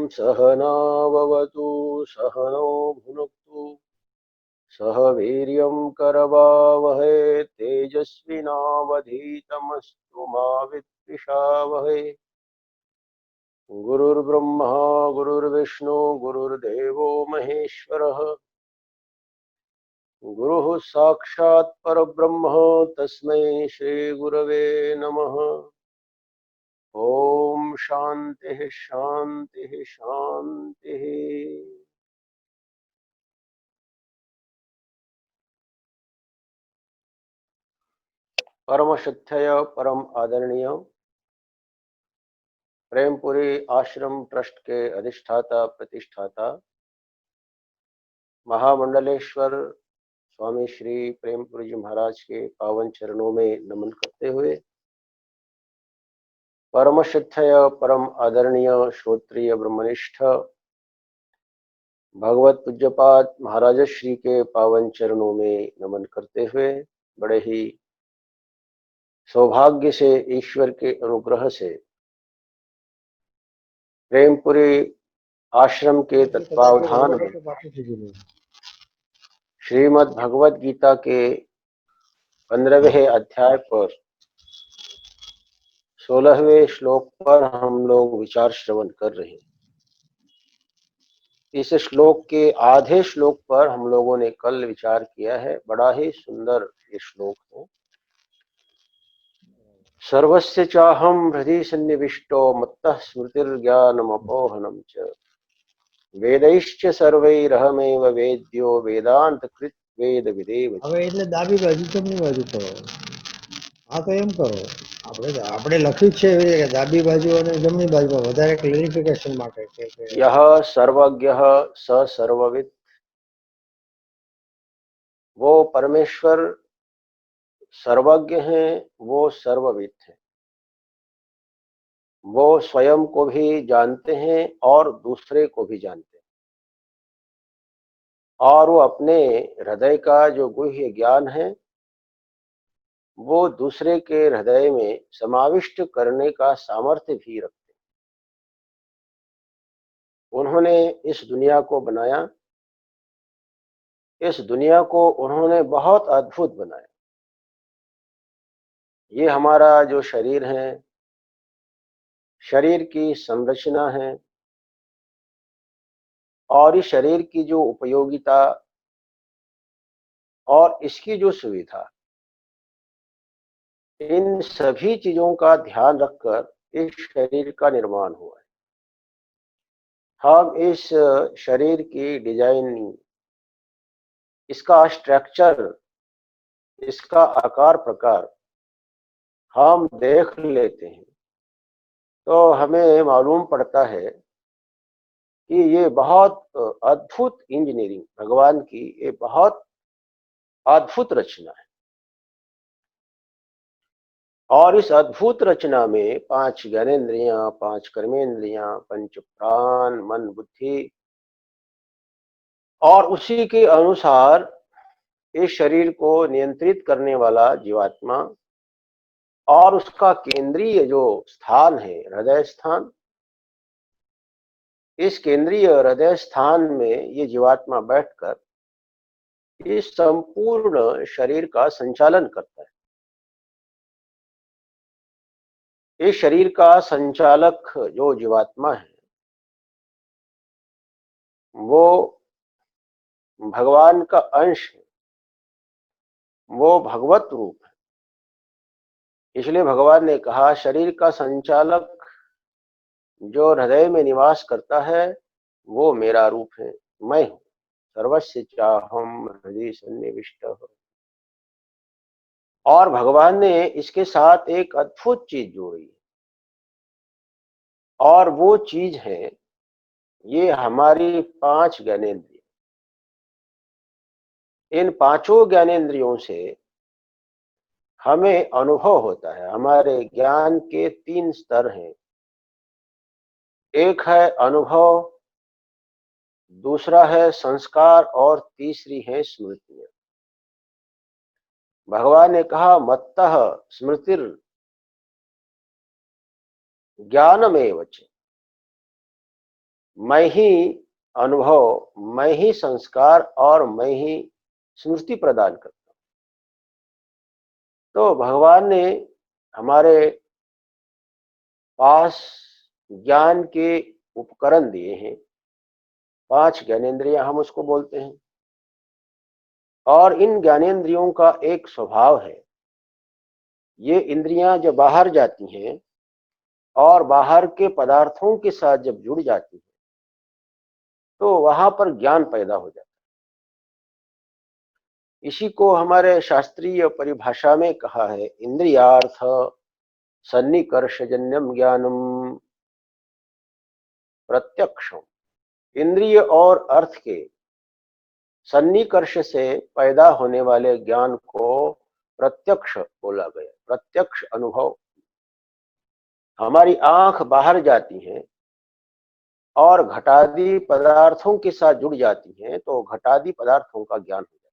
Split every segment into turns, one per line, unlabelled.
सहनाववतु सहनौ भुनक्तु सह वीर्यं करवावहै तेजस्विनावधीतमस्तु मा विद्विषावहै। गुरुर्ब्रह्मा गुरुर्विष्णु गुरुर्देवो महेश्वरः गुरुः साक्षात् परब्रह्म तस्मै श्री गुरवे नमः। ओम शांति शांति शांति। परम श्रद्धेय परम आदरणीय प्रेमपुरी आश्रम ट्रस्ट के अधिष्ठाता प्रतिष्ठाता महामंडलेश्वर स्वामी श्री प्रेमपुरी जी महाराज के पावन चरणों में नमन करते हुए परम श्रद्धेय परम आदरणीय श्रोत्रिय ब्रह्मनिष्ठ भगवत पूज्यपाद महाराज श्री के पावन चरणों में नमन करते हुए बड़े ही सौभाग्य से ईश्वर के अनुग्रह से प्रेमपुरी आश्रम के तत्वावधान में श्रीमद् भगवत गीता के 15वें अध्याय पर 16वें श्लोक पर हम लोग विचार श्रवण कर रहे हैं। इस श्लोक के आधे श्लोक पर हम लोगों ने कल विचार किया है। बड़ा ही सुंदर ये श्लोक है। सर्वस्य चाहम हृदि सन्निविष्टो मत्तः स्मृतिर्ज्ञानमपोहनम् च वेदैश्च सर्वैरहमेव वेद्यो वेदांत कृत वेद विदेव।
હવે એટલે ડાબી બાજુ જમણી બાજુ કરો. આ તો એમ કરો, આપણે આપણે લખ્યું છે એવી રીતે ડાબી બાજુ અને જમણી બાજુમાં વધારે ક્લેરિફિકેશન માટે કે
यह सर्वज्ञः स सर्वविद। वो परमेश्वर सर्वज्ञ हैं, वो सर्वविद हैं। वो स्वयं को भी जानते हैं और दूसरे को भी जानते हैं और वो अपने हृदय का जो गुह्य ज्ञान है वो दूसरे के हृदय में समाविष्ट करने का सामर्थ्य भी रखते हैं। उन्होंने इस दुनिया को बनाया, इस दुनिया को उन्होंने बहुत अद्भुत बनाया। ये हमारा जो शरीर है, शरीर की संरचना है और इस शरीर की जो उपयोगिता और इसकी जो सुविधा, इन सभी चीजों का ध्यान रखकर इस शरीर का निर्माण हुआ है। हम इस शरीर की डिजाइनिंग, इसका स्ट्रक्चर, इसका आकार प्रकार हम देख लेते हैं तो हमें मालूम पड़ता है कि ये बहुत अद्भुत इंजीनियरिंग, भगवान की ये बहुत अद्भुत रचना है। और इस अद्भुत रचना में 5 ज्ञानेंद्रियां, 5 कर्मेंद्रियां, पंच प्राण, मन, बुद्धि और उसी के अनुसार इस शरीर को नियंत्रित करने वाला जीवात्मा और उसका केंद्रीय जो स्थान है, हृदय स्थान, इस केंद्रीय हृदय स्थान में ये जीवात्मा बैठकर इस संपूर्ण शरीर का संचालन करता है। इस शरीर का संचालक जो जीवात्मा है वो भगवान का अंश है, वो भगवत रूप है। इसलिए भगवान ने कहा शरीर का संचालक जो हृदय में निवास करता है वो मेरा रूप है, मैं हूं। सर्वस्य चाहम हृदि सन्निविष्टः। और भगवान ने इसके साथ एक अद्भुत चीज जोड़ी है और वो चीज है ये हमारी 5 ज्ञानेंद्रिय। इन 5 ज्ञानेंद्रियों से हमें अनुभव होता है। हमारे ज्ञान के 3 स्तर हैं। एक है अनुभव, दूसरा है संस्कार और तीसरी है स्मृतियां। भगवान ने कहा मत्तः स्मृतिर ज्ञानमेव च। मैं ही अनुभव, मैं ही संस्कार और मैं ही स्मृति प्रदान करता हूं। तो भगवान ने हमारे पास ज्ञान के उपकरण दिए हैं। 5 ज्ञानेंद्रियां हम उसको बोलते हैं। और इन ज्ञानेंद्रियों का एक स्वभाव है, ये इंद्रियां जब बाहर जाती हैं और बाहर के पदार्थों के साथ जब जुड़ जाती हैं तो वहां पर ज्ञान पैदा हो जाता है। इसी को हमारे शास्त्रीय परिभाषा में कहा है, इंद्रियार्थ सन्निकर्षजन्यम ज्ञानम प्रत्यक्षम। इंद्रिय और अर्थ के सन्निकर्ष से पैदा होने वाले ज्ञान को प्रत्यक्ष बोला गया। प्रत्यक्ष अनुभव। हमारी आंख बाहर जाती है और घटादी पदार्थों के साथ जुड़ जाती हैं तो घटादी पदार्थों का ज्ञान हो जाता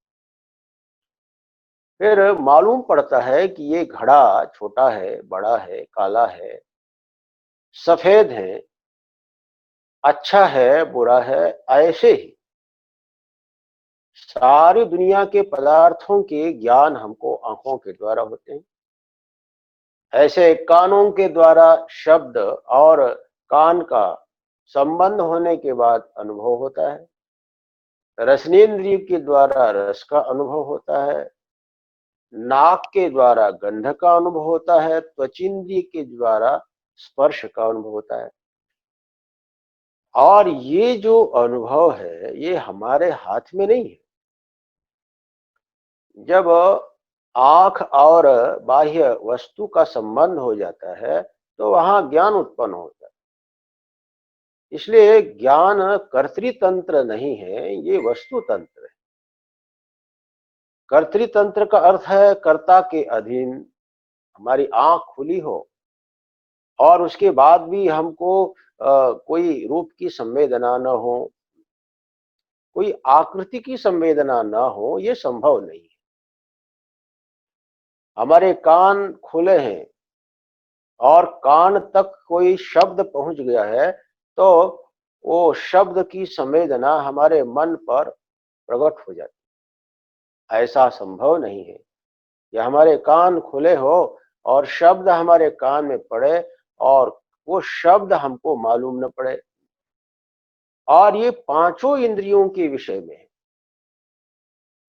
है। फिर मालूम पड़ता है कि ये घड़ा छोटा है, बड़ा है, काला है, सफेद है, अच्छा है, बुरा है। ऐसे ही सारी दुनिया के पदार्थों के ज्ञान हमको आंखों के द्वारा होते हैं। ऐसे कानों के द्वारा शब्द और कान का संबंध होने के बाद अनुभव होता है। रसनेन्द्रिय के द्वारा रस का अनुभव होता है। नाक के द्वारा गंध का अनुभव होता है। त्वचेंद्रिय के द्वारा स्पर्श का अनुभव होता है। और ये जो अनुभव है ये हमारे हाथ में नहीं है। जब आंख और बाह्य वस्तु का संबंध हो जाता है तो वहां ज्ञान उत्पन्न होता है। इसलिए ज्ञान कर्तृतंत्र नहीं है, ये वस्तु तंत्र है। कर्तृतंत्र का अर्थ है कर्ता के अधीन। हमारी आंख खुली हो और उसके बाद भी हमको कोई रूप की संवेदना न हो, कोई आकृति की संवेदना न हो, ये संभव नहीं है। हमारे कान खुले हैं और कान तक कोई शब्द पहुंच गया है तो वो शब्द की संवेदना हमारे मन पर प्रकट हो जाती है। ऐसा संभव नहीं है कि हमारे कान खुले हो और शब्द हमारे कान में पड़े और वो शब्द हमको मालूम न पड़े। और ये पांचों इंद्रियों के विषय में है।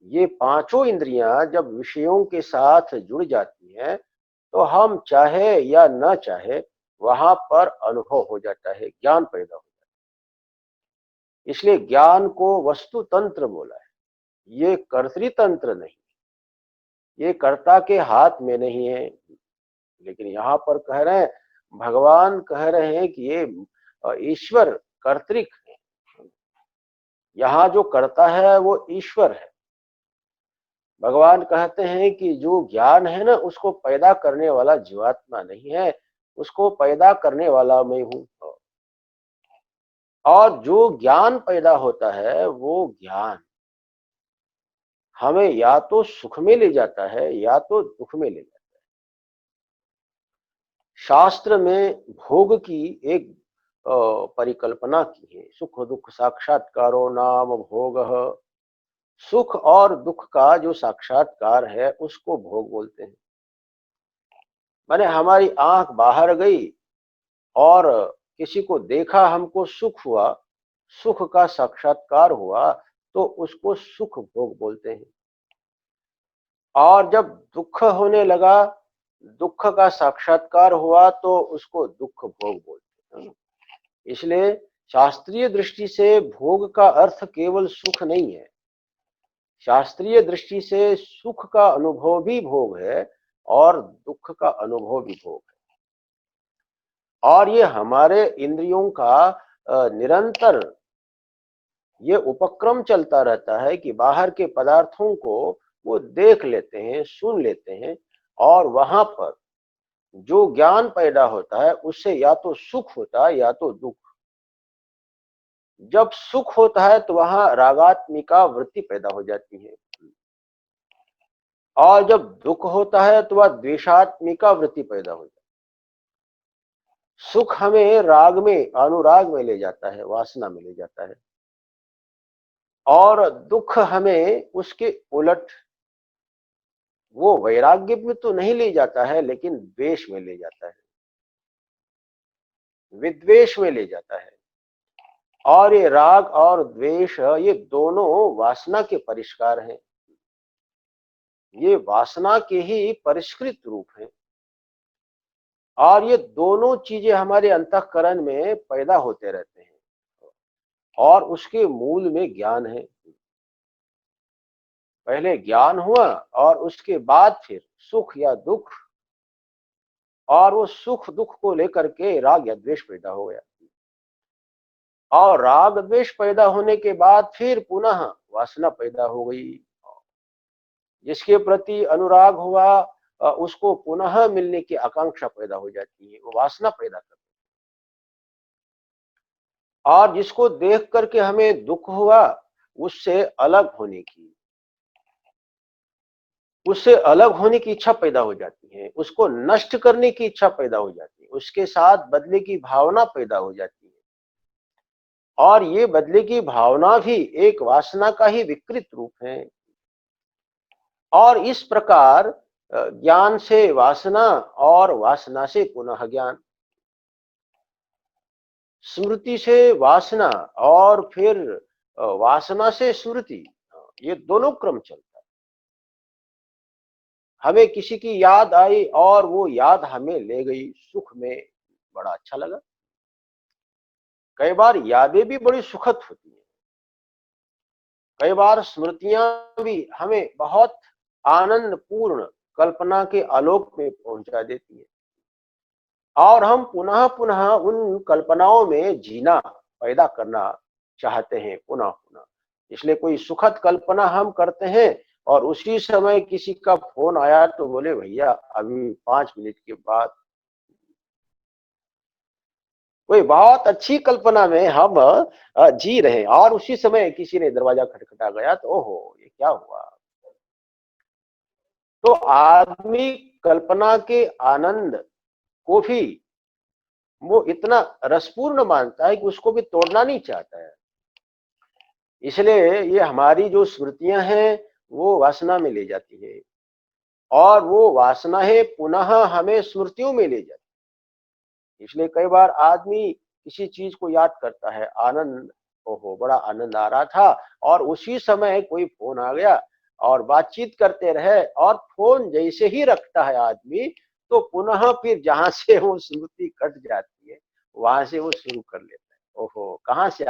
ये पांचों इंद्रियां जब विषयों के साथ जुड़ जाती हैं तो हम चाहे या न चाहे वहां पर अनुभव हो जाता है, ज्ञान पैदा हो जाता है। इसलिए ज्ञान को वस्तु तंत्र बोला है, ये कर्तृतंत्र नहीं, ये कर्ता के हाथ में नहीं है। लेकिन यहाँ पर कह रहे हैं, भगवान कह रहे हैं कि ये ईश्वर कर्तृक है। यहाँ जो करता है वो ईश्वर है। भगवान कहते हैं कि जो ज्ञान है ना उसको पैदा करने वाला जीवात्मा नहीं है, उसको पैदा करने वाला मैं हूं। और जो ज्ञान पैदा होता है वो ज्ञान हमें या तो सुख में ले जाता है या तो दुख में ले जाता है। शास्त्र में भोग की एक परिकल्पना की है, सुख दुख साक्षात्कारो नाम भोग। सुख और दुख का जो साक्षात्कार है उसको भोग बोलते हैं। माने हमारी आंख बाहर गई और किसी को देखा, हमको सुख हुआ, सुख का साक्षात्कार हुआ तो उसको सुख भोग बोलते हैं। और जब दुख होने लगा, दुख का साक्षात्कार हुआ तो उसको दुख भोग बोलते हैं। इसलिए शास्त्रीय दृष्टि से भोग का अर्थ केवल सुख नहीं है। शास्त्रीय दृष्टि से सुख का अनुभव भी भोग है और दुख का अनुभव भी भोग है। और ये हमारे इंद्रियों का निरंतर ये उपक्रम चलता रहता है कि बाहर के पदार्थों को वो देख लेते हैं, सुन लेते हैं और वहां पर जो ज्ञान पैदा होता है उससे या तो सुख होता है या तो दुख। जब सुख होता है तो वहां रागात्मिका वृत्ति पैदा हो जाती है और जब दुख होता है तो वह द्वेषात्मिका वृत्ति पैदा हो जाती सुख हमें राग में, अनुराग में ले जाता है, वासना में ले जाता है, और दुख हमें उसके उलट, वो वैराग्य में तो नहीं ले जाता है लेकिन द्वेष में ले जाता है, विद्वेष में ले जाता है। और ये राग और द्वेष, ये दोनों वासना के परिष्कार हैं, ये वासना के ही परिष्कृत रूप हैं। और ये दोनों चीजें हमारे अंतःकरण में पैदा होते रहते हैं, और उसके मूल में ज्ञान है। पहले ज्ञान हुआ और उसके बाद फिर सुख या दुख, और वो सुख दुख को लेकर के राग या द्वेष पैदा हो गया, और राग द्वेष पैदा होने के बाद फिर पुनः वासना पैदा हो गई। जिसके प्रति अनुराग हुआ, उसको पुनः मिलने की आकांक्षा पैदा हो जाती है, वो वासना पैदा करती है। और जिसको देख करके हमें दुख हुआ, उससे अलग होने की, उससे अलग होने की इच्छा पैदा हो जाती है, उसको नष्ट करने की इच्छा पैदा हो जाती है, उसके साथ बदले की भावना पैदा हो जाती है। और ये बदले की भावना भी एक वासना का ही विकृत रूप है। और इस प्रकार ज्ञान से वासना, और वासना से पुनः ज्ञान, स्मृति से वासना, और फिर वासना से स्मृति, ये दोनों क्रम चलता है। हमें किसी की याद आई और वो याद हमें ले गई सुख में, बड़ा अच्छा लगा। कई बार यादें भी बड़ी सुखद होती हैं, कई बार स्मृतियां भी हमें बहुत आनंद पूर्ण कल्पना के आलोक में पहुंचा देती है, और हम पुनः पुनः उन कल्पनाओं में जीना, पैदा करना चाहते हैं पुनः पुनः। इसलिए कोई सुखद कल्पना हम करते हैं, और उसी समय किसी का फोन आया तो बोले भैया अभी 5 मिनट के बाद। कोई बहुत अच्छी कल्पना में हम जी रहे हैं, और उसी समय किसी ने दरवाजा खटखटा गया तो ओहो ये क्या हुआ। तो आदमी कल्पना के आनंद को भी वो इतना रसपूर्ण मानता है कि उसको भी तोड़ना नहीं चाहता है। इसलिए ये हमारी जो स्मृतियां हैं वो वासना में ले जाती है, और वो वासनाएं पुनः हमें स्मृतियों में ले जाती है। इसलिए कई बार आदमी किसी चीज को याद करता है, आनंद, ओहो बड़ा आनंद आ रहा था, और उसी समय कोई फोन आ गया, और बातचीत करते रहे, और फोन जैसे ही रखता है आदमी, तो पुनः फिर जहां से वो स्मृति कट जाती है वहां से वो शुरू कर लेता है। ओहो कहाँ से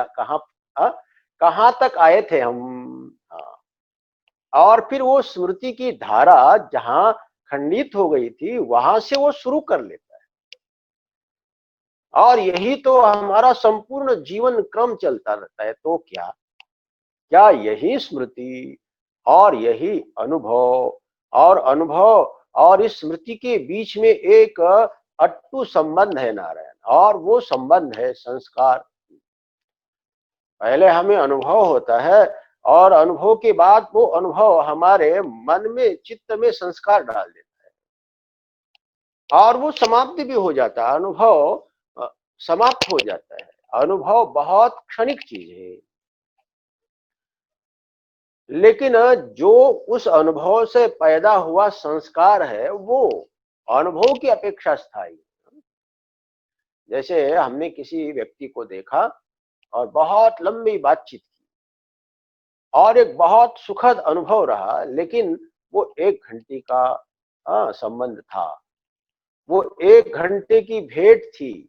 कहाँ तक आए थे हम। हाँ, और फिर वो स्मृति की धारा जहां खंडित हो गई थी वहां से वो शुरू कर लेता है। और यही तो हमारा संपूर्ण जीवन क्रम चलता रहता है। तो क्या क्या यही स्मृति और यही अनुभव, और अनुभव और इस स्मृति के बीच में एक अटूट संबंध है नारायण, और वो संबंध है संस्कार। पहले हमें अनुभव होता है, और अनुभव के बाद वो अनुभव हमारे मन में, चित्त में संस्कार डाल देता है, और वो समाप्ति भी हो जाता है। अनुभव समाप्त हो जाता है। अनुभव बहुत क्षणिक चीज है, लेकिन जो उस अनुभव से पैदा हुआ संस्कार है वो अनुभव की अपेक्षा स्थायी है। जैसे हमने किसी व्यक्ति को देखा और बहुत लंबी बातचीत की, और एक बहुत सुखद अनुभव रहा, लेकिन वो 1 घंटे का संबंध था, वो 1 घंटे की भेंट थी,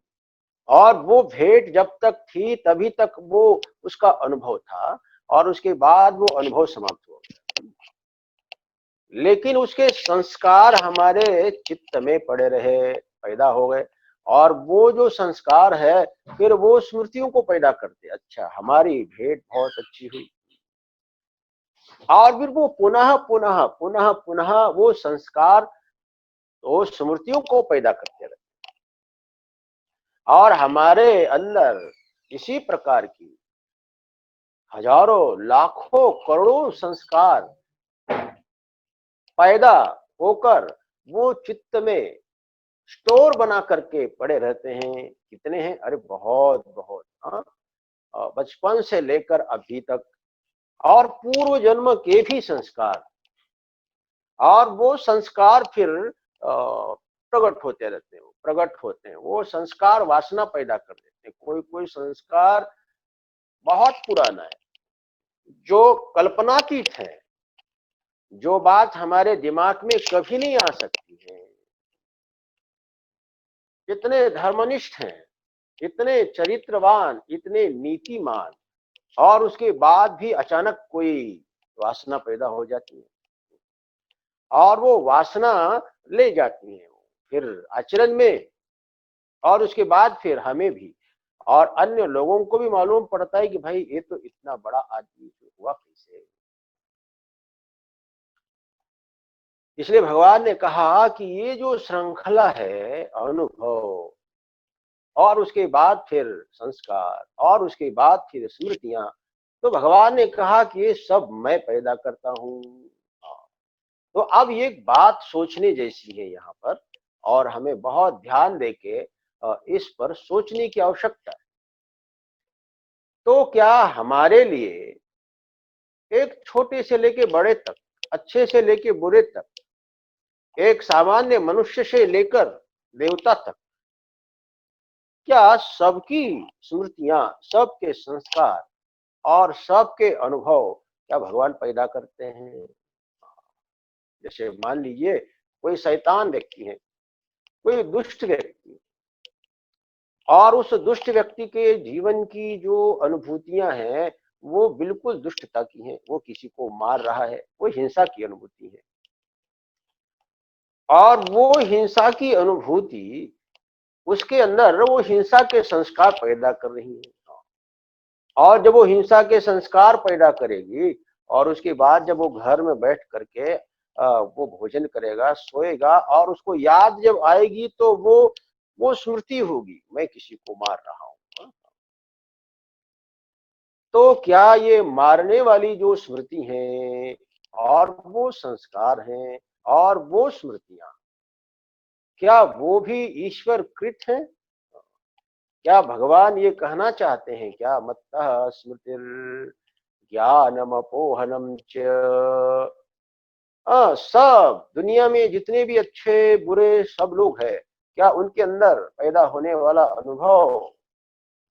और वो भेंट जब तक थी तभी तक वो उसका अनुभव था, और उसके बाद वो अनुभव समाप्त हो गया। लेकिन उसके संस्कार हमारे चित्त में पड़े रहे, पैदा हो गए, और वो जो संस्कार है फिर वो स्मृतियों को पैदा करते। अच्छा हमारी भेंट बहुत अच्छी हुई, और फिर वो पुनः पुनः पुनः पुनः वो संस्कार तो स्मृतियों को पैदा करते रहते, और हमारे अंदर इसी प्रकार की हजारों लाखों करोड़ों संस्कार पैदा होकर वो चित्त में स्टोर बना करके पड़े रहते हैं। कितने हैं? अरे बहुत बहुत। हाँ, बचपन से लेकर अभी तक, और पूर्व जन्म के भी संस्कार, और वो संस्कार फिर प्रकट होते रहते हैं, प्रकट होते हैं। वो संस्कार वासना पैदा कर देते हैं। कोई कोई संस्कार बहुत पुराना है, जो कल्पनातीत है, जो बात हमारे दिमाग में कभी नहीं आ सकती है। इतने धर्मनिष्ठ हैं, इतने चरित्रवान, इतने नीतिमान, और उसके बाद भी अचानक कोई वासना पैदा हो जाती है, और वो वासना ले जाती है फिर आचरण में, और उसके बाद फिर हमें भी और अन्य लोगों को भी मालूम पड़ता है कि भाई ये तो इतना बड़ा आदमी हुआ कैसे। इसलिए भगवान ने कहा कि ये जो श्रृंखला है, अनुभव, और उसके बाद फिर संस्कार, और उसके बाद फिर स्मृतियां, तो भगवान ने कहा कि ये सब मैं पैदा करता हूं। तो अब ये बात सोचने जैसी है यहाँ पर, और हमें बहुत ध्यान देके इस पर सोचने की आवश्यकता है। तो क्या हमारे लिए एक छोटे से लेके बड़े तक, अच्छे से लेके बुरे तक, एक सामान्य मनुष्य से लेकर देवता तक, क्या सबकी स्मृतियां, सबके संस्कार और सबके अनुभव क्या भगवान पैदा करते हैं? जैसे मान लीजिए कोई शैतान व्यक्ति है, कोई दुष्ट व्यक्ति, और उस दुष्ट व्यक्ति के जीवन की जो अनुभूतियां हैं वो बिल्कुल दुष्टता की हैं। वो किसी को मार रहा है, वो हिंसा की अनुभूति है, और वो हिंसा की अनुभूति उसके अंदर वो हिंसा के संस्कार पैदा कर रही है। और जब वो हिंसा के संस्कार पैदा करेगी, और उसके बाद जब वो घर में बैठ करके वो भोजन करेगा, सोएगा, और उसको याद जब आएगी तो वो स्मृति होगी, मैं किसी को मार रहा हूं। तो क्या ये मारने वाली जो स्मृति हैं, और वो संस्कार हैं, और वो स्मृतियां, क्या वो भी ईश्वर कृत हैं? क्या भगवान ये कहना चाहते हैं क्या, मत्तः स्मृतिर ज्ञानम अपोहनम च? सब दुनिया में जितने भी अच्छे बुरे सब लोग हैं, क्या उनके अंदर पैदा होने वाला अनुभव,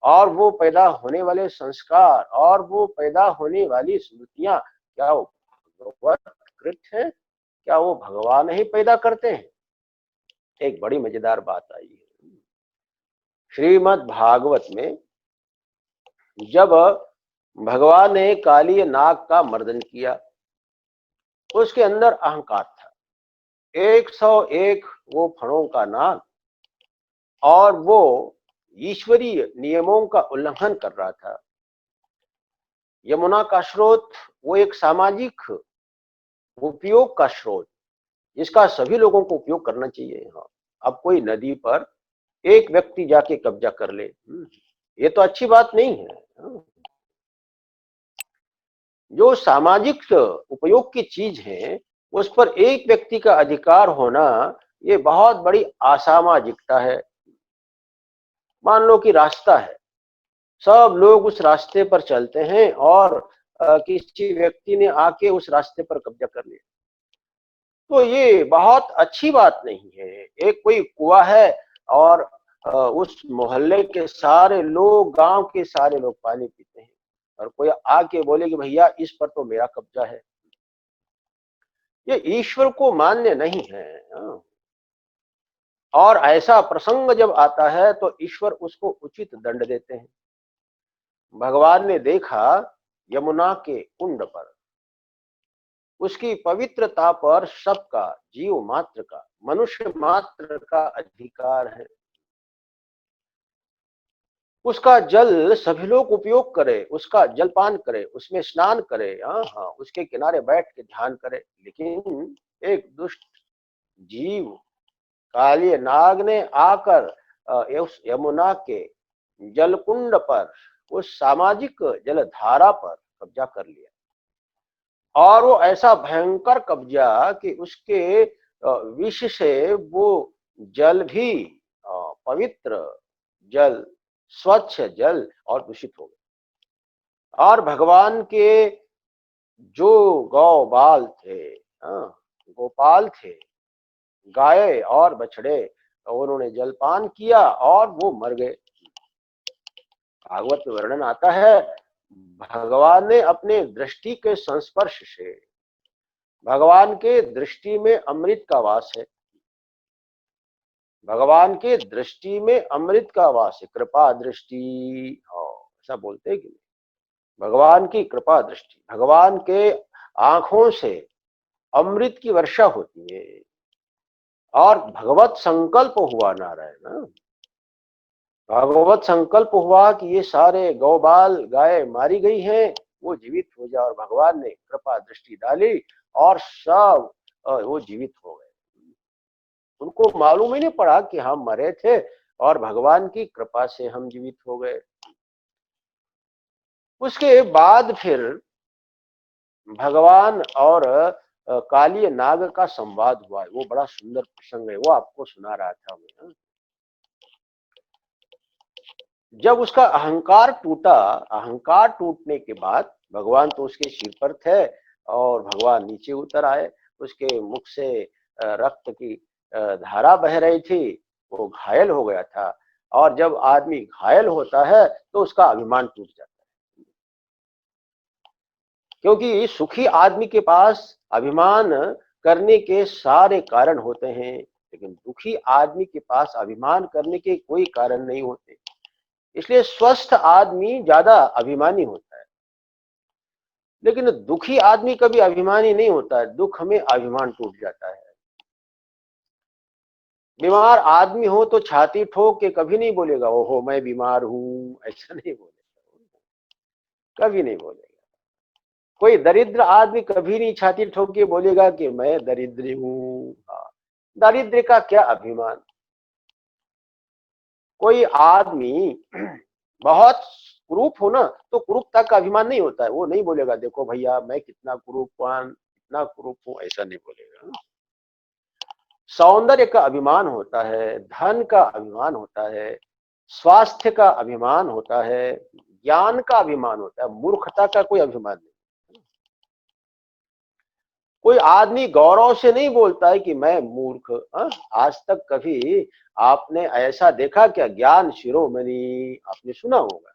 और वो पैदा होने वाले संस्कार, और वो पैदा होने वाली स्मृतियां, क्या वो भगवत कृत है? क्या वो भगवान ही पैदा करते हैं? एक बड़ी मजेदार बात आई है श्रीमद् भागवत में। जब भगवान ने काली नाग का मर्दन किया, उसके अंदर अहंकार था, 101 वो फणों का नाग, और वो ईश्वरीय नियमों का उल्लंघन कर रहा था। यमुना का स्रोत वो एक सामाजिक उपयोग का स्रोत, जिसका सभी लोगों को उपयोग करना चाहिए। हाँ, अब कोई नदी पर एक व्यक्ति जाके कब्जा कर ले, ये तो अच्छी बात नहीं है। जो सामाजिक उपयोग की चीज है, उस पर एक व्यक्ति का अधिकार होना, ये बहुत बड़ी असामाजिकता है। मान लो कि रास्ता है, सब लोग उस रास्ते पर चलते हैं, और किसी व्यक्ति ने आके उस रास्ते पर कब्जा कर लिया, तो ये बहुत अच्छी बात नहीं है। एक कोई कुआं है, और उस मोहल्ले के सारे लोग, गांव के सारे लोग पानी पीते हैं, और कोई आके बोले कि भैया इस पर तो मेरा कब्जा है, ये ईश्वर को मान्य नहीं है। हाँ। और ऐसा प्रसंग जब आता है तो ईश्वर उसको उचित दंड देते हैं। भगवान ने देखा यमुना के कुंड पर, उसकी पवित्रता पर सबका, जीव मात्र का, मनुष्य मात्र का अधिकार है। उसका जल सभी लोग उपयोग करें, उसका जलपान करें, उसमें स्नान करें, हाँ हाँ, उसके किनारे बैठ के ध्यान करें। लेकिन एक दुष्ट जीव काली नाग ने आकर उस यमुना के जलकुंड पर, उस सामाजिक जलधारा पर कब्जा कर लिया, और वो ऐसा भयंकर कब्जा कि उसके विष से वो जल भी पवित्र जल, स्वच्छ जल और दूषित हो गए। और भगवान के जो गौ बाल थे, गोपाल थे, गाय और बछड़े, उन्होंने जलपान किया और वो मर गए। भागवत में वर्णन आता है, भगवान ने अपने दृष्टि के संस्पर्श से, भगवान के दृष्टि में अमृत का वास है, भगवान के दृष्टि में अमृत का वास है, कृपा दृष्टि। ऐसा बोलते हैं कि नहीं? भगवान की कृपा दृष्टि, भगवान के आंखों से अमृत की वर्षा होती है। और भगवत संकल्प हुआ नारायण, भगवत संकल्प हुआ कि ये सारे गौबाल गाय मारी गई हैं, वो जीवित हो जाए, और भगवान ने कृपा दृष्टि डाली और सब वो जीवित हो गए। उनको मालूम ही नहीं पड़ा कि हम मरे थे और भगवान की कृपा से हम जीवित हो गए। उसके बाद फिर भगवान और काली नाग का संवाद हुआ है। वो बड़ा सुंदर प्रसंग है, वो आपको सुना रहा था मैं। जब उसका अहंकार टूटा, अहंकार टूटने के बाद भगवान तो उसके सिर पर थे और भगवान नीचे उतर आए। उसके मुख से रक्त की धारा बह रही थी, वो घायल हो गया था। और जब आदमी घायल होता है तो उसका अभिमान टूट जाता है, क्योंकि सुखी आदमी के पास अभिमान करने के सारे कारण होते हैं, लेकिन दुखी आदमी के पास अभिमान करने के कोई कारण नहीं होते। इसलिए स्वस्थ आदमी ज्यादा अभिमानी होता है, लेकिन दुखी आदमी कभी अभिमानी नहीं होता है। दुख में अभिमान टूट जाता है। बीमार आदमी हो तो छाती ठोक के कभी नहीं बोलेगा ओहो मैं बीमार हूं, ऐसा नहीं बोलेगा, कभी नहीं बोलेगा। कोई दरिद्र आदमी कभी नहीं छाती ठोक के बोलेगा कि मैं दरिद्र हूं। दरिद्र का क्या अभिमान। कोई आदमी बहुत कुरूप हो ना, तो कुरूपता का अभिमान नहीं होता है, वो नहीं बोलेगा देखो भैया मैं कितना कुरूपवान, कितना कुरूप हूं, ऐसा नहीं बोलेगा। सौंदर्य का अभिमान होता है, धन का अभिमान होता है, स्वास्थ्य का अभिमान होता है, ज्ञान का अभिमान होता है, मूर्खता का कोई अभिमान नहीं। कोई आदमी गौरव से नहीं बोलता है कि मैं मूर्ख। आज तक कभी आपने ऐसा देखा क्या? ज्ञान शिरोमणि आपने सुना होगा,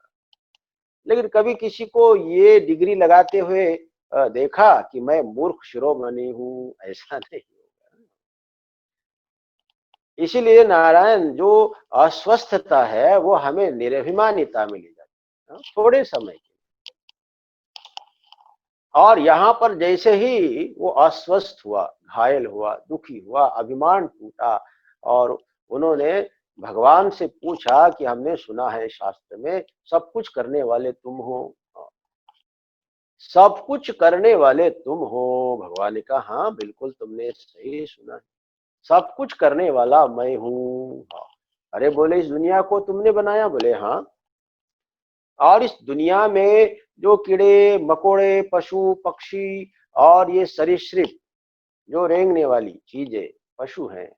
लेकिन कभी किसी को ये डिग्री लगाते हुए देखा कि मैं मूर्ख शिरोमणि हूं? ऐसा नहीं होगा। इसीलिए नारायण जो अस्वस्थता है वो हमें निर्भिमानिता में ले जाती है, थोड़े समय के। और यहाँ पर जैसे ही वो अस्वस्थ हुआ, घायल हुआ, दुखी हुआ, अभिमान टूटा, और उन्होंने भगवान से पूछा कि हमने सुना है शास्त्र में सब कुछ करने वाले तुम हो, सब कुछ करने वाले तुम हो। भगवान ने कहा हाँ बिल्कुल तुमने सही सुना है, सब कुछ करने वाला मैं हूँ। अरे बोले इस दुनिया को तुमने बनाया? बोले हाँ। और इस दुनिया में जो कीड़े मकोड़े, पशु पक्षी और ये सरीसृप, जो रेंगने वाली चीजें, पशु हैं,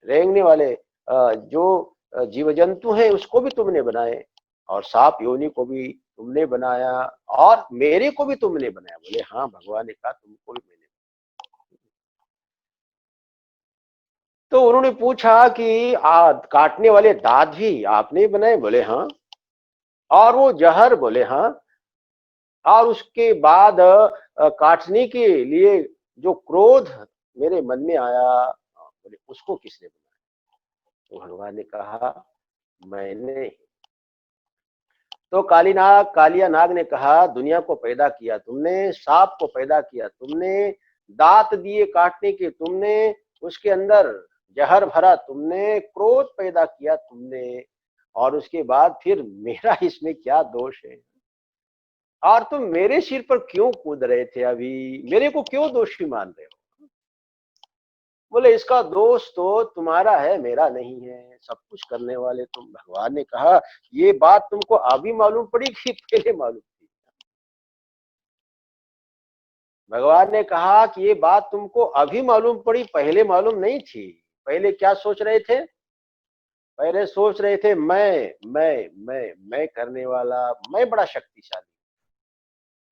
रेंगने वाले जो जीव जंतु हैं, उसको भी तुमने बनाए, और सांप योनि को भी तुमने बनाया, और मेरे को भी तुमने बनाया। बोले हाँ। भगवान ने कहा तुमको भी मैंने। तो उन्होंने पूछा कि काटने वाले दांत भी आपने ही बनाए? बोले हाँ। और वो जहर? बोले हाँ। और उसके बाद काटने के लिए जो क्रोध मेरे मन में आया, बोले उसको किसने बनाया? तो भगवान ने कहा मैंने। तो कालिया नाग ने कहा दुनिया को पैदा किया तुमने, सांप को पैदा किया तुमने, दांत दिए काटने के तुमने, उसके अंदर जहर भरा तुमने, क्रोध पैदा किया तुमने, और उसके बाद फिर मेरा इसमें क्या दोष है? और तुम मेरे सिर पर क्यों कूद रहे थे? अभी मेरे को क्यों दोषी मान रहे हो? बोले इसका दोष तो तुम्हारा है, मेरा नहीं है, सब कुछ करने वाले तुम। भगवान ने कहा ये बात तुमको अभी मालूम पड़ी कि पहले मालूम थी? भगवान ने कहा कि ये बात तुमको अभी मालूम पड़ी, पहले मालूम नहीं थी। पहले क्या सोच रहे थे? पहले सोच रहे थे मैं करने वाला, मैं बड़ा शक्तिशाली,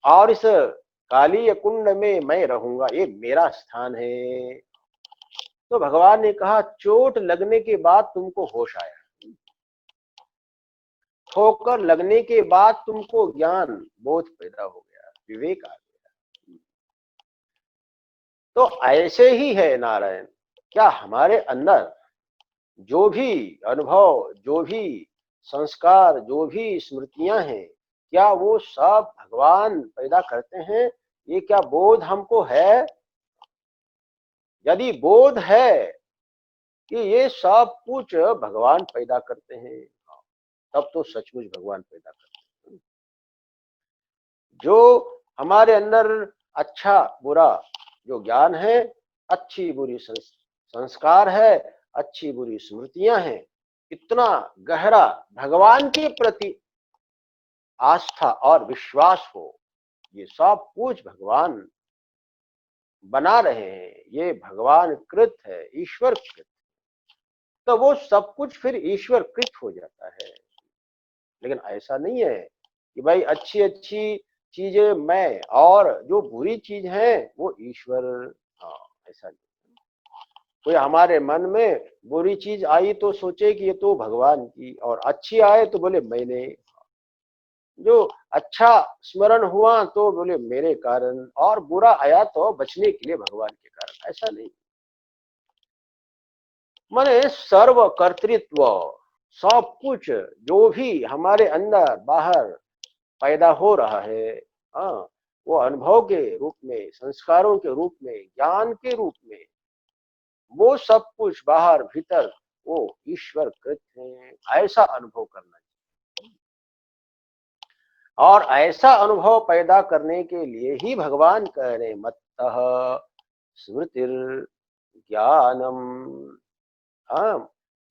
और इस काली कुंड में मैं रहूंगा, ये मेरा स्थान है। तो भगवान ने कहा चोट लगने के बाद तुमको होश आया, ठोकर लगने के बाद तुमको ज्ञान बोध पैदा हो गया, विवेक आ गया। तो ऐसे ही है नारायण, क्या हमारे अंदर जो भी अनुभव, जो भी संस्कार, जो भी स्मृतियां हैं, क्या वो सब भगवान पैदा करते हैं? ये क्या बोध हमको है? यदि बोध है कि ये सब कुछ भगवान पैदा करते हैं, तब तो सचमुच भगवान पैदा करते हैं। जो हमारे अंदर अच्छा बुरा जो ज्ञान है, अच्छी बुरी संस्कार है, अच्छी बुरी स्मृतियां हैं, इतना गहरा भगवान के प्रति आस्था और विश्वास हो, ये सब कुछ भगवान बना रहे हैं, ये भगवान कृत है, ईश्वर कृत, तो वो सब कुछ फिर ईश्वर कृत हो जाता है। लेकिन ऐसा नहीं है कि भाई अच्छी अच्छी चीजें मैं और जो बुरी चीज है वो ईश्वर। हाँ, ऐसा नहीं। कोई हमारे मन में बुरी चीज आई तो सोचे कि ये तो भगवान की, और अच्छी आए तो बोले मैंने, जो अच्छा स्मरण हुआ तो बोले मेरे कारण, और बुरा आया तो बचने के लिए भगवान के कारण। ऐसा नहीं, माने सर्व कर्तृत्व, सब कुछ जो भी हमारे अंदर बाहर पैदा हो रहा है, हाँ, वो अनुभव के रूप में, संस्कारों के रूप में, ज्ञान के रूप में, वो सब कुछ बाहर भीतर वो ईश्वर कृत है। ऐसा अनुभव करना चाहिए, और ऐसा अनुभव पैदा करने के लिए ही भगवान कह रहे मत्तः स्मृतिर ज्ञानम। हाँ,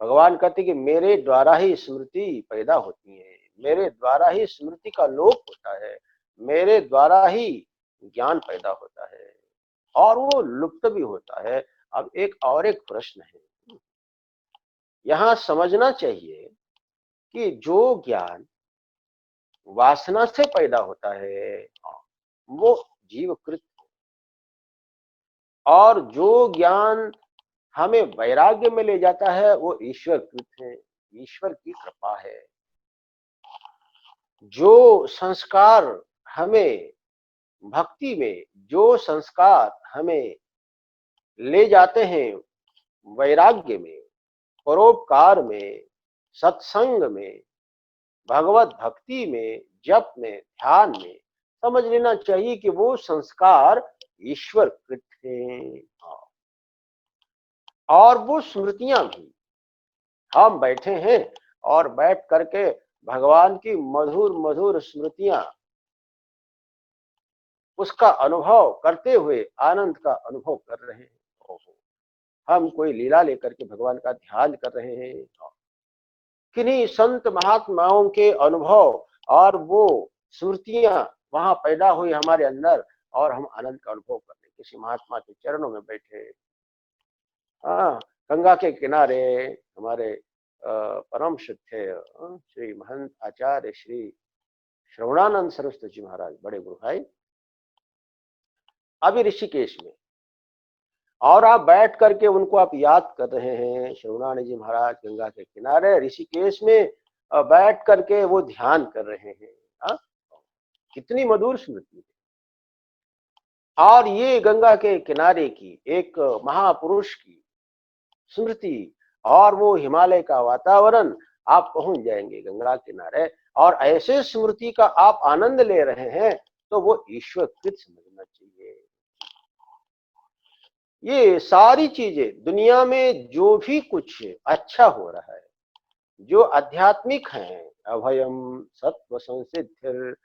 भगवान कहते कि मेरे द्वारा ही स्मृति पैदा होती है, मेरे द्वारा ही स्मृति का लोप होता है, मेरे द्वारा ही ज्ञान पैदा होता है, और वो लुप्त भी होता है। अब एक प्रश्न है, यहां समझना चाहिए कि जो ज्ञान वासना से पैदा होता है, वो जीवकृत, और जो ज्ञान हमें वैराग्य में ले जाता है वो ईश्वर कृत है, ईश्वर की कृपा है। जो संस्कार हमें भक्ति में, जो संस्कार हमें ले जाते हैं वैराग्य में, परोपकार में, सत्संग में, भगवत भक्ति में, जप में, ध्यान में, समझ लेना चाहिए कि वो संस्कार ईश्वर कृत हैं। और वो स्मृतियां भी, हम बैठे हैं और बैठ करके भगवान की मधुर मधुर स्मृतियां, उसका अनुभव करते हुए आनंद का अनुभव कर रहे हैं। ओहो, हम कोई लीला लेकर के भगवान का ध्यान कर रहे हैं, किन्हीं संत महात्माओं के अनुभव और वो स्मृतियां वहां पैदा हुई हमारे अंदर, और हम आनंद का अनुभव कर रहे हैं, किसी महात्मा के चरणों में बैठे। हाँ, गंगा के किनारे हमारे परम श्रद्धेय श्री महंत आचार्य श्री श्रवणानंद सरस्वती जी महाराज, बड़े गुरु भाई, अभी ऋषिकेश में, और आप बैठ करके उनको आप याद कर रहे हैं। श्रवणानंद जी महाराज गंगा के किनारे ऋषिकेश में बैठ करके वो ध्यान कर रहे हैं। हाँ, कितनी मधुर स्मृति है। और ये गंगा के किनारे की एक महापुरुष की स्मृति, और वो हिमालय का वातावरण, आप पहुंच जाएंगे गंगा किनारे और ऐसे स्मृति का आप आनंद ले रहे हैं, तो वो ईश्वर कृत समझना चाहिए। ये सारी चीजें दुनिया में जो भी कुछ अच्छा हो रहा है, जो आध्यात्मिक है, अभयम सत्व संसिद्धिर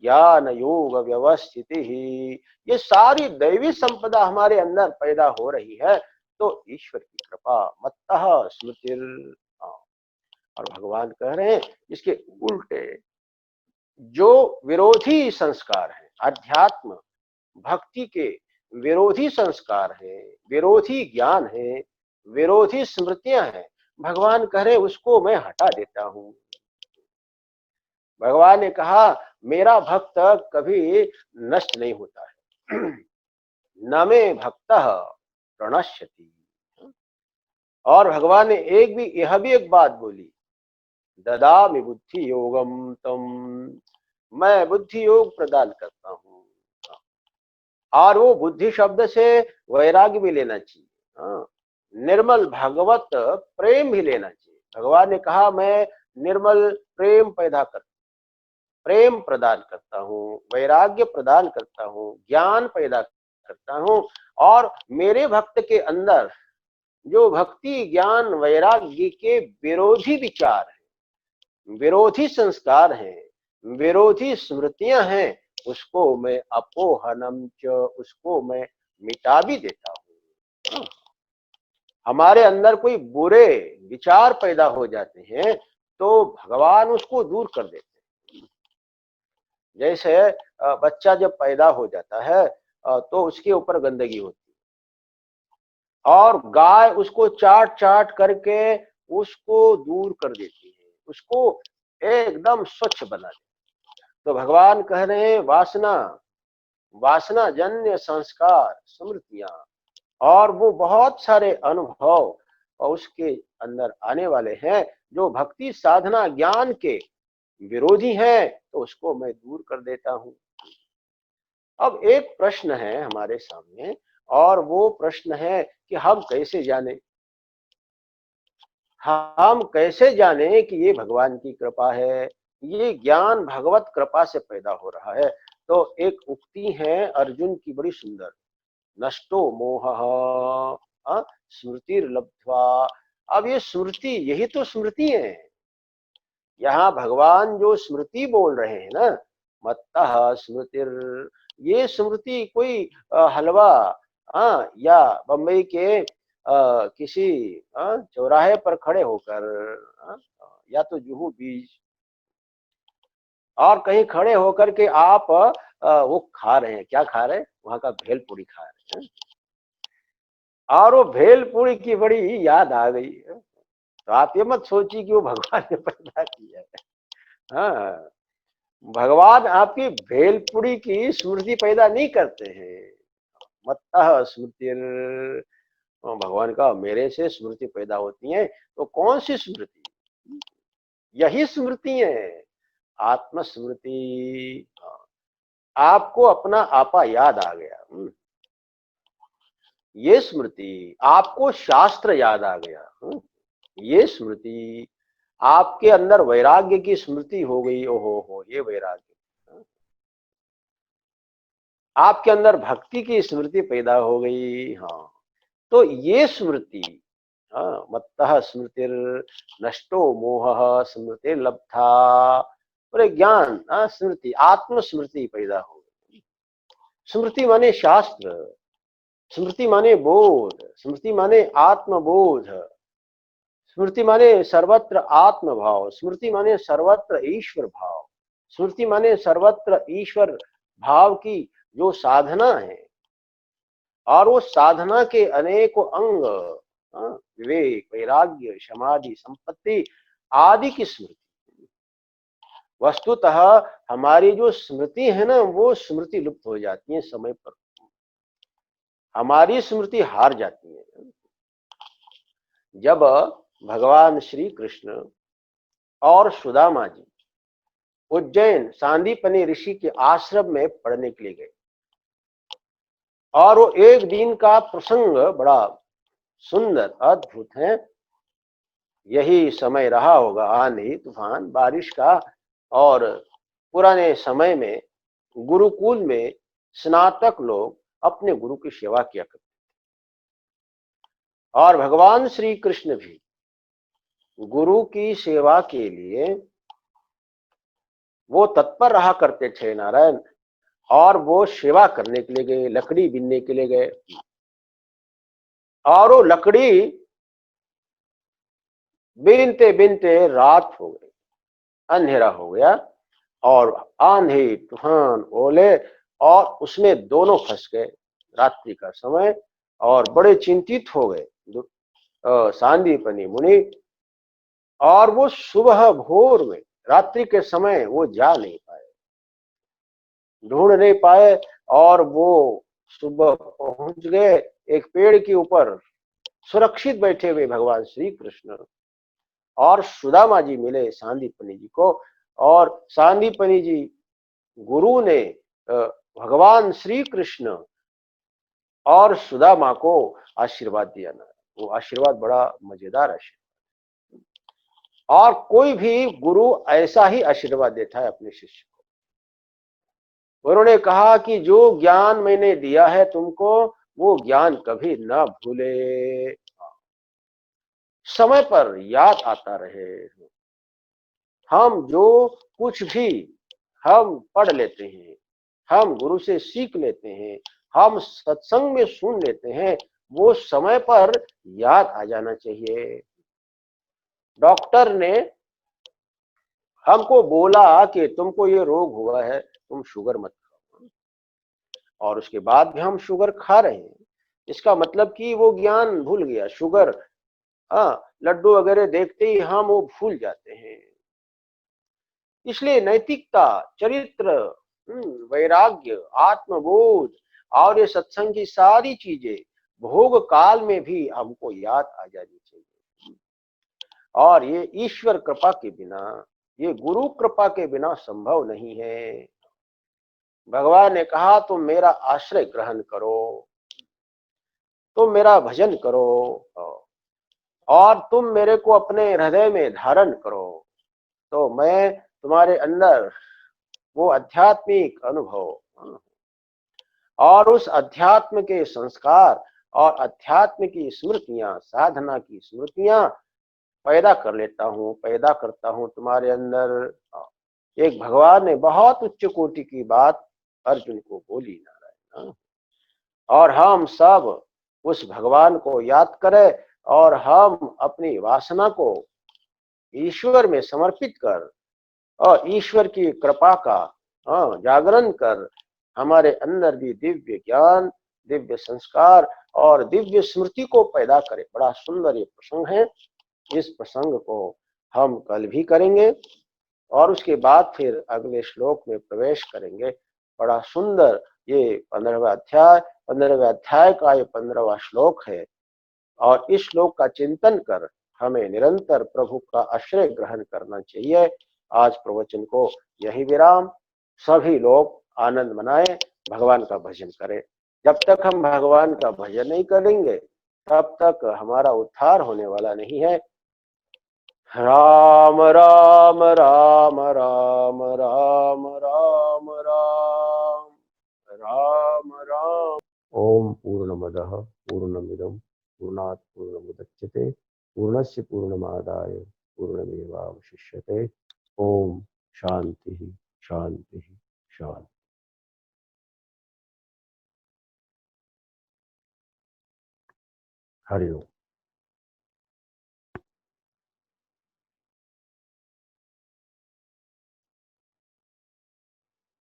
ज्ञान योग व्यवस्थिति ही, ये सारी दैवी संपदा हमारे अंदर पैदा हो रही है, तो ईश्वर की कृपा मत्तः स्मृतिर। और भगवान कह रहे हैं इसके उल्टे, जो विरोधी संस्कार है, अध्यात्म भक्ति के विरोधी संस्कार है, विरोधी ज्ञान है, विरोधी स्मृतियां हैं, भगवान कह रहे उसको मैं हटा देता हूं। भगवान ने कहा मेरा भक्त कभी नष्ट नहीं होता है। न मे भक्तः प्रणश्यति। और भगवान ने यह भी एक बात बोली, ददामि बुद्धि योगम तम, मैं बुद्धि योग प्रदान करता हूं। और वो बुद्धि शब्द से वैराग्य भी लेना चाहिए, हाँ, निर्मल भगवत प्रेम भी लेना चाहिए। भगवान ने कहा मैं निर्मल प्रेम प्रदान करता हूँ, वैराग्य प्रदान करता हूँ, ज्ञान पैदा करता हूँ। और मेरे भक्त के अंदर जो भक्ति ज्ञान वैराग्य के विरोधी विचार हैं, विरोधी संस्कार हैं, विरोधी स्मृतियां हैं, उसको मैं अपोहनम च, उसको मैं मिटा भी देता हूँ। हमारे अंदर कोई बुरे विचार पैदा हो जाते हैं तो भगवान उसको दूर कर देते हैं। जैसे बच्चा जब पैदा हो जाता है तो उसके ऊपर गंदगी होती है और गाय उसको चाट चाट करके उसको दूर कर देती है, उसको एकदम स्वच्छ बना देती है। तो भगवान कह रहे हैं वासना जन्य संस्कार स्मृतियां और वो बहुत सारे अनुभव और उसके अंदर आने वाले हैं जो भक्ति साधना ज्ञान के विरोधी हैं, तो उसको मैं दूर कर देता हूं। अब एक प्रश्न है हमारे सामने और वो प्रश्न है कि हम कैसे जाने कि ये भगवान की कृपा है, ये ज्ञान भगवत कृपा से पैदा हो रहा है। तो एक उक्ति है अर्जुन की बड़ी सुंदर, नष्टो मोहः स्मृतिर्लब्ध्वा। अब ये स्मृति, यही तो स्मृति है। यहाँ भगवान जो स्मृति बोल रहे हैं ना, मत्तः स्मृतिर, ये स्मृति कोई हलवा या बम्बई के किसी चौराहे पर खड़े होकर या तो जुहू बीच और कहीं खड़े होकर के आप वो खा रहे हैं, क्या खा रहे हैं, वहां का भेलपूरी खा रहे हैं और वो भेलपूरी की बड़ी याद आ गई। तो आप ये मत सोचिए कि वो भगवान ने पैदा किया है। हाँ, भगवान आपकी भेलपुरी की स्मृति पैदा नहीं करते हैं। मत्तः स्मृतिर, भगवान का मेरे से स्मृति पैदा होती है। तो कौन सी स्मृति? यही स्मृति है, आत्म स्मृति। आपको अपना आपा याद आ गया, ये स्मृति। आपको शास्त्र याद आ गया, ये स्मृति। आपके अंदर वैराग्य की स्मृति हो गई, ओहो हो, ये वैराग्य। आपके अंदर भक्ति की स्मृति पैदा हो गई, हाँ, तो ये स्मृति, हाँ, मत्तः स्मृतिर नष्टो मोहः स्मृतिर्लब्धा, और ज्ञान स्मृति, आत्म स्मृति पैदा हो गई। स्मृति माने शास्त्र, स्मृति माने बोध, स्मृति माने आत्मबोध, स्मृति माने सर्वत्र आत्म भाव, स्मृति माने सर्वत्र ईश्वर भाव, स्मृति माने सर्वत्र ईश्वर भाव की जो साधना है और वो साधना के अनेकों अंग, विवेक वैराग्य समाधि संपत्ति आदि की स्मृति। वस्तुतः हमारी जो स्मृति है ना, वो स्मृति लुप्त हो जाती है समय पर, हमारी स्मृति हार जाती है। जब भगवान श्री कृष्ण और सुदामा जी उज्जैन सांदीपनि ऋषि के आश्रम में पढ़ने के लिए गए और वो एक दिन का प्रसंग बड़ा सुंदर अद्भुत है। यही समय रहा होगा आंधी तूफान बारिश का, और पुराने समय में गुरुकुल में स्नातक लोग अपने गुरु की सेवा किया करते और भगवान श्री कृष्ण भी गुरु की सेवा के लिए वो तत्पर रहा करते थे नारायण। और वो सेवा करने के लिए गए, लकड़ी बीनने के लिए गए और वो लकड़ी बीनते बीनते रात हो गई, अंधेरा हो गया और आंधी तूफान ओले और उसमें दोनों फंस गए रात्रि का समय और बड़े चिंतित हो गए। सांदीपनी मुनि, और वो सुबह भोर में, रात्रि के समय वो जा नहीं पाए, ढूंढ नहीं पाए, और वो सुबह पहुंच गए एक पेड़ के ऊपर, सुरक्षित बैठे हुए भगवान श्री कृष्ण। और सुदामा जी मिले सांदीपनी जी को, और सांदीपनी जी गुरु ने भगवान श्री कृष्ण और सुदामा को आशीर्वाद दिया ना। वो आशीर्वाद बड़ा मजेदार आशीर्वाद, और कोई भी गुरु ऐसा ही आशीर्वाद देता है अपने शिष्य को। उन्होंने कहा कि जो ज्ञान मैंने दिया है तुमको, वो ज्ञान कभी ना भूले, समय पर याद आता रहे। हम जो कुछ भी हम पढ़ लेते हैं, हम गुरु से सीख लेते हैं, हम सत्संग में सुन लेते हैं, वो समय पर याद आ जाना चाहिए। डॉक्टर ने हमको बोला कि तुमको ये रोग हुआ है, तुम शुगर मत खाओ, और उसके बाद भी हम शुगर खा रहे हैं, इसका मतलब कि वो ज्ञान भूल गया। शुगर, हाँ, लड्डू वगैरह देखते ही हम वो भूल जाते हैं। इसलिए नैतिकता, चरित्र, वैराग्य, आत्मबोध और ये सत्संग की सारी चीजें भोग काल में भी हमको याद आ जानी चाहिए, और ये ईश्वर कृपा के बिना, ये गुरु कृपा के बिना संभव नहीं है। भगवान ने कहा तुम मेरा आश्रय ग्रहण करो, तुम मेरा भजन करो, और तुम मेरे को अपने हृदय में धारण करो, तो मैं तुम्हारे अंदर वो आध्यात्मिक अनुभव और उस अध्यात्म के संस्कार और अध्यात्म की स्मृतियां, साधना की स्मृतियां पैदा कर लेता हूँ, पैदा करता हूँ तुम्हारे अंदर। एक भगवान ने बहुत उच्च कोटि की बात अर्जुन को बोली नारायण, और हम सब उस भगवान को याद करें, और हम अपनी वासना को ईश्वर में समर्पित कर, और ईश्वर की कृपा का जागरण कर, हमारे अंदर भी दिव्य ज्ञान, दिव्य संस्कार और दिव्य स्मृति को पैदा करे। बड़ा सुंदर ये प्रसंग है, इस प्रसंग को हम कल भी करेंगे, और उसके बाद फिर अगले श्लोक में प्रवेश करेंगे। बड़ा सुंदर ये 15वें अध्याय का ये 15वां श्लोक है, और इस श्लोक का चिंतन कर हमें निरंतर प्रभु का आश्रय ग्रहण करना चाहिए। आज प्रवचन को यही विराम। सभी लोग आनंद मनाएं, भगवान का भजन करें। जब तक हम भगवान का भजन नहीं करेंगे, तब तक हमारा उद्धार होने वाला नहीं है। राम राम राम राम राम राम राम राम राम। ओम पूर्णमदः पूर्णमिदं पूर्णात् पूर्णमुदच्यते पूर्णस्य पूर्णमादाय पूर्णमेवावशिष्यते। ओम शांति शांति शांति। हरि ओम।